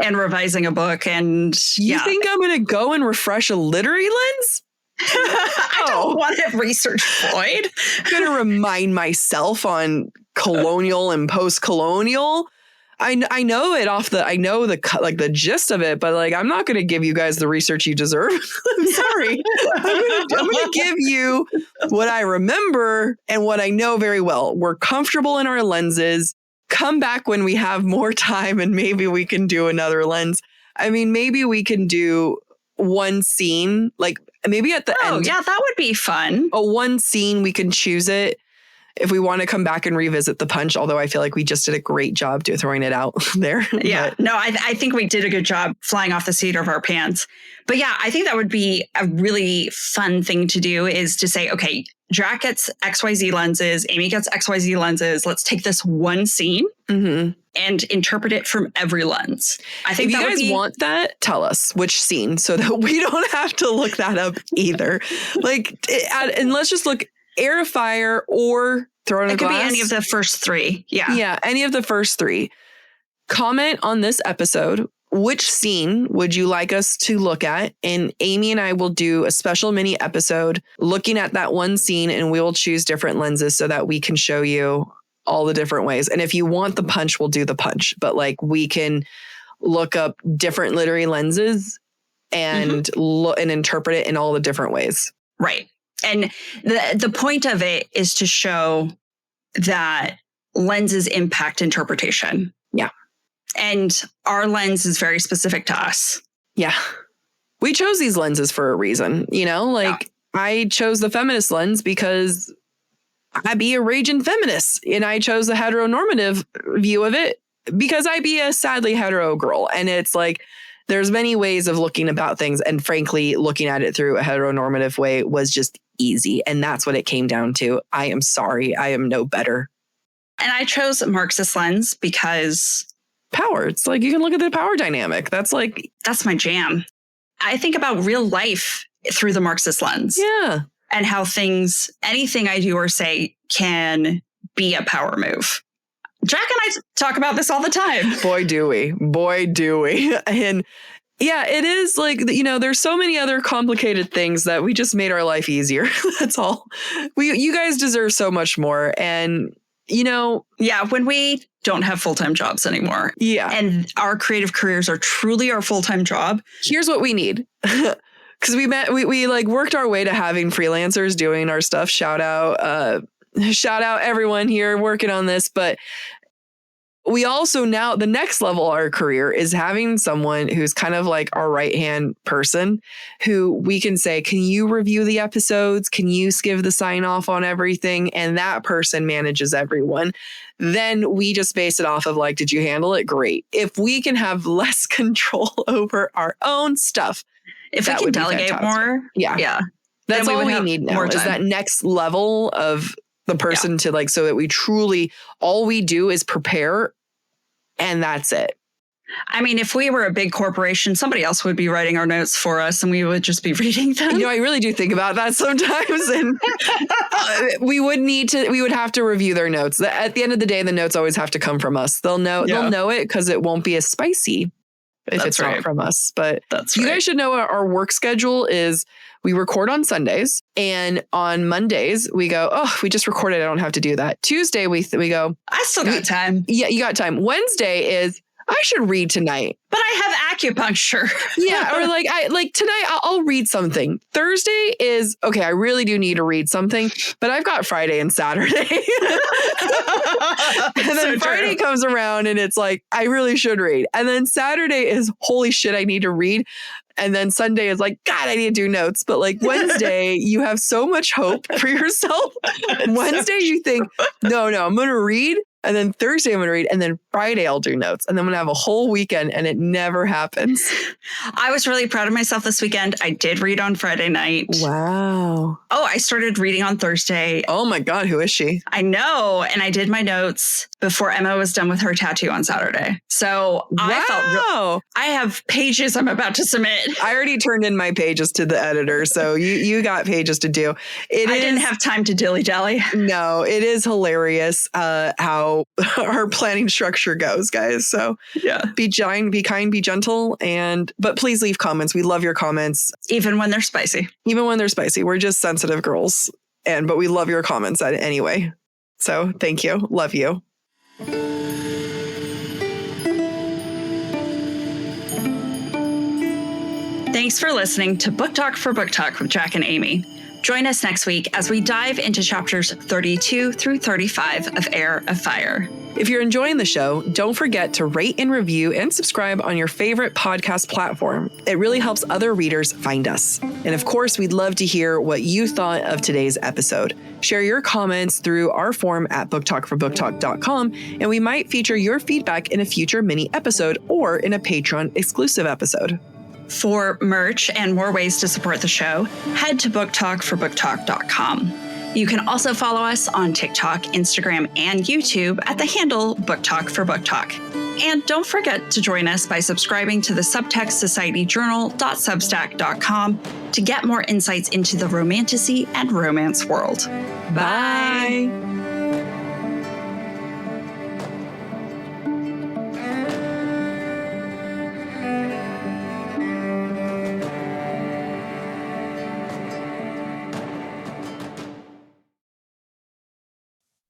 And revising a book. And you think I'm going to go and refresh a literary lens? I don't want to research Freud. I'm going to remind myself on colonial and post-colonial. I know it I know the gist of it, but I'm not going to give you guys the research you deserve. I'm sorry. I'm going to give you what I remember and what I know very well. We're comfortable in our lenses. Come back when we have more time and maybe we can do another lens. I mean, maybe we can do one scene, maybe at the end. Oh, yeah, that would be fun. One scene, we can choose it. if we want to come back and revisit the punch, although I feel like we just did a great job throwing it out there. Yeah, no, I think we did a good job flying off the seat of our pants. But yeah, I think that would be a really fun thing to do, is to say, okay, Jack gets XYZ lenses, Amy gets XYZ lenses. Let's take this one scene and interpret it from every lens. I think if you guys want that, tell us which scene so that we don't have to look that up either. And let's just look Heir of Fire or Throne of Glass. It could be any of the first three. Yeah. Yeah, any of the first three. Comment on this episode. Which scene would you like us to look at? And Amy and I will do a special mini episode looking at that one scene, and we will choose different lenses so that we can show you all the different ways. And if you want the punch, we'll do the punch. But we can look up different literary lenses and and interpret it in all the different ways. Right. And the point of it is to show that lenses impact interpretation. Yeah. And our lens is very specific to us. Yeah. We chose these lenses for a reason, I chose the feminist lens because I be a raging feminist, and I chose the heteronormative view of it because I be a sadly hetero girl. And it's there's many ways of looking about things. And frankly, looking at it through a heteronormative way was just easy. And that's what it came down to. I am sorry. I am no better. And I chose a Marxist lens because power. It's you can look at the power dynamic. That's my jam. I think about real life through the Marxist lens. Yeah. And how anything I do or say can be a power move. Jack and I talk about this all the time. Boy, do we. And yeah, it is there's so many other complicated things that we just made our life easier. That's all. You guys deserve so much more. And, yeah, when we don't have full-time jobs anymore. Yeah. And our creative careers are truly our full-time job. Here's what we need. Because we worked our way to having freelancers doing our stuff. Shout out everyone here working on this. But we also now, the next level of our career is having someone who's kind of our right-hand person who we can say, can you review the episodes? Can you give the sign off on everything? And that person manages everyone. Then we just base it off of did you handle it? Great. If we can have less control over our own stuff, if we can delegate more. Yeah. That's all we need now is that next level of the person to so that we truly, all we do is prepare and that's it. I mean, if we were a big corporation, somebody else would be writing our notes for us and we would just be reading them. I really do think about that sometimes. And we would have to review their notes. At the end of the day, the notes always have to come from us. They'll know it because it won't be as spicy if it's not from us. But you guys should know our work schedule is we record on Sundays, and on Mondays we go, oh, we just recorded. I don't have to do that. Tuesday we go, I still got time. Yeah, you got time. Wednesday is I should read tonight. But I have acupuncture. Yeah. Or tonight I'll read something. Thursday is, okay, I really do need to read something, but I've got Friday and Saturday. And then Friday comes around and it's I really should read. And then Saturday is, holy shit, I need to read. And then Sunday is God, I need to do notes. But Wednesday, you have so much hope for yourself. Wednesday, you think, no, I'm going to read. And then Thursday, I'm going to read. And then Friday, I'll do notes. And then I'm going to have a whole weekend. And it never happens. I was really proud of myself this weekend. I did read on Friday night. Wow. Oh, I started reading on Thursday. Oh, my God. Who is she? I know. And I did my notes before Emma was done with her tattoo on Saturday. So I have pages I'm about to submit. I already turned in my pages to the editor. So you got pages to do. I didn't have time to dilly-dally. No, it is hilarious how our planning structure goes, guys. So yeah, be kind, be gentle, but please leave comments. We love your comments. Even when they're spicy. We're just sensitive girls. But we love your comments anyway. So thank you. Love you. Thanks for listening to Book Talk for Book Talk with Jack and Amy. Join us next week as we dive into chapters 32 through 35 of Heir of Fire. If you're enjoying the show, don't forget to rate and review and subscribe on your favorite podcast platform. It really helps other readers find us. And of course, we'd love to hear what you thought of today's episode. Share your comments through our form at booktalkforbooktalk.com, and we might feature your feedback in a future mini episode or in a Patreon exclusive episode. For merch and more ways to support the show, head to booktalkforbooktalk.com. You can also follow us on TikTok, Instagram, and YouTube at the handle booktalkforbooktalk. And don't forget to join us by subscribing to the Subtext Society Journal.substack.com to get more insights into the romantasy and romance world. Bye.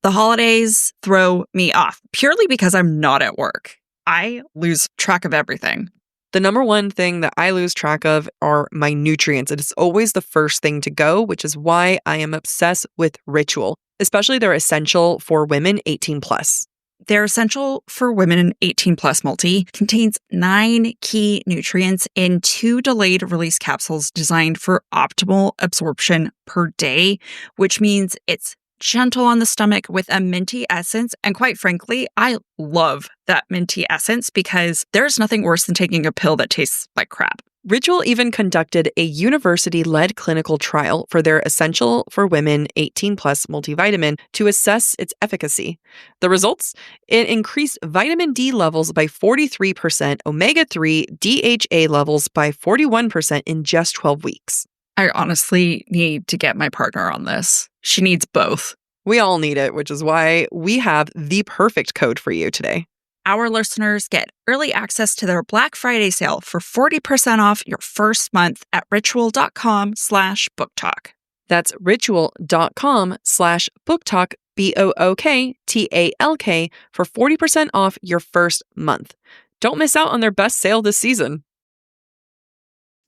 The holidays throw me off purely because I'm not at work. I lose track of everything. The number one thing that I lose track of are my nutrients. It is always the first thing to go, which is why I am obsessed with Ritual, especially their essential for women 18 plus. Their essential for women 18 plus multi contains 9 key nutrients in 2 delayed release capsules designed for optimal absorption per day, which means it's gentle on the stomach with a minty essence. And quite frankly, I love that minty essence because there's nothing worse than taking a pill that tastes like crap. Ritual even conducted a university-led clinical trial for their Essential for Women 18 Plus multivitamin to assess its efficacy. The results? It increased vitamin D levels by 43%, omega-3 DHA levels by 41% in just 12 weeks. I honestly need to get my partner on this. She needs both. We all need it, which is why we have the perfect code for you today. Our listeners get early access to their Black Friday sale for 40% off your first month at ritual.com/booktalk. That's ritual.com/booktalk, BOOKTALK, for 40% off your first month. Don't miss out on their best sale this season.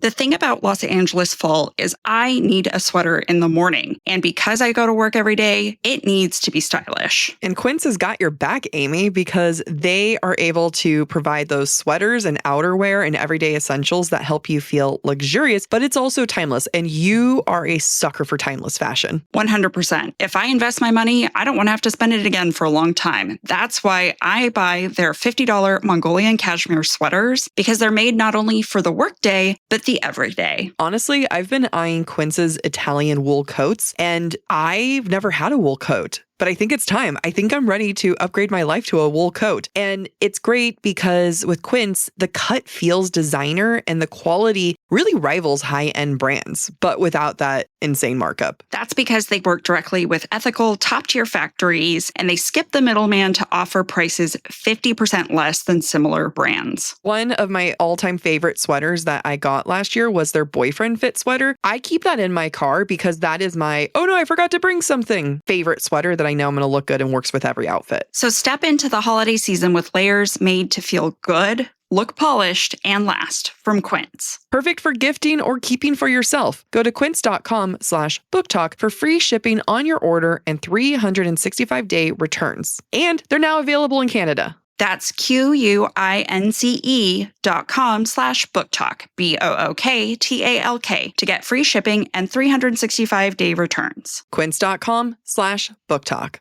The thing about Los Angeles fall is I need a sweater in the morning. And because I go to work every day, it needs to be stylish. And Quince has got your back, Amy, because they are able to provide those sweaters and outerwear and everyday essentials that help you feel luxurious, but it's also timeless. And you are a sucker for timeless fashion. 100%. If I invest my money, I don't want to have to spend it again for a long time. That's why I buy their $50 Mongolian cashmere sweaters, because they're made not only for the workday, but the everyday. Honestly, I've been eyeing Quince's Italian wool coats, and I've never had a wool coat. But I think it's time. I think I'm ready to upgrade my life to a wool coat. And it's great because with Quince, the cut feels designer and the quality really rivals high-end brands, but without that insane markup. That's because they work directly with ethical, top-tier factories, and they skip the middleman to offer prices 50% less than similar brands. One of my all-time favorite sweaters that I got last year was their boyfriend fit sweater. I keep that in my car because that is my, oh no, I forgot to bring something, favorite sweater that I know I'm going to look good and works with every outfit. So step into the holiday season with layers made to feel good, look polished, and last from Quince. Perfect for gifting or keeping for yourself. Go to quince.com/booktalk for free shipping on your order and 365-day returns. And they're now available in Canada. That's QUINCE.com/booktalk, BOOKTALK, to get free shipping and 365-day returns. Quince.com/booktalk.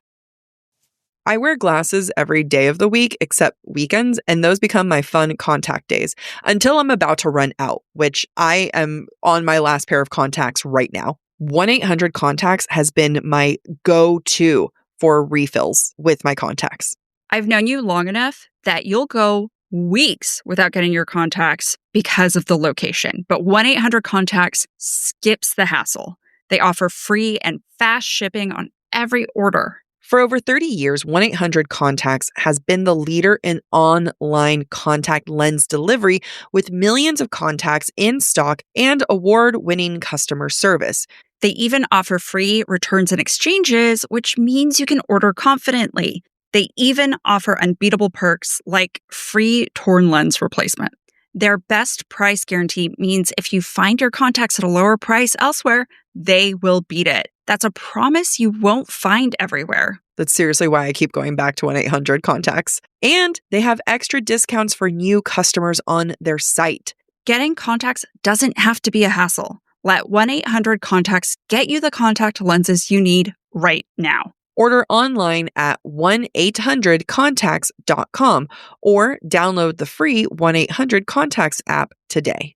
I wear glasses every day of the week except weekends, and those become my fun contact days until I'm about to run out, which I am on my last pair of contacts right now. 1-800-CONTACTS has been my go-to for refills with my contacts. I've known you long enough that you'll go weeks without getting your contacts because of the location. But 1-800-CONTACTS skips the hassle. They offer free and fast shipping on every order. For over 30 years, 1-800-CONTACTS has been the leader in online contact lens delivery with millions of contacts in stock and award-winning customer service. They even offer free returns and exchanges, which means you can order confidently. They even offer unbeatable perks like free torn lens replacement. Their best price guarantee means if you find your contacts at a lower price elsewhere, they will beat it. That's a promise you won't find everywhere. That's seriously why I keep going back to 1-800-CONTACTS. And they have extra discounts for new customers on their site. Getting contacts doesn't have to be a hassle. Let 1-800-CONTACTS get you the contact lenses you need right now. Order online at 1-800-CONTACTS.com or download the free 1-800-CONTACTS app today.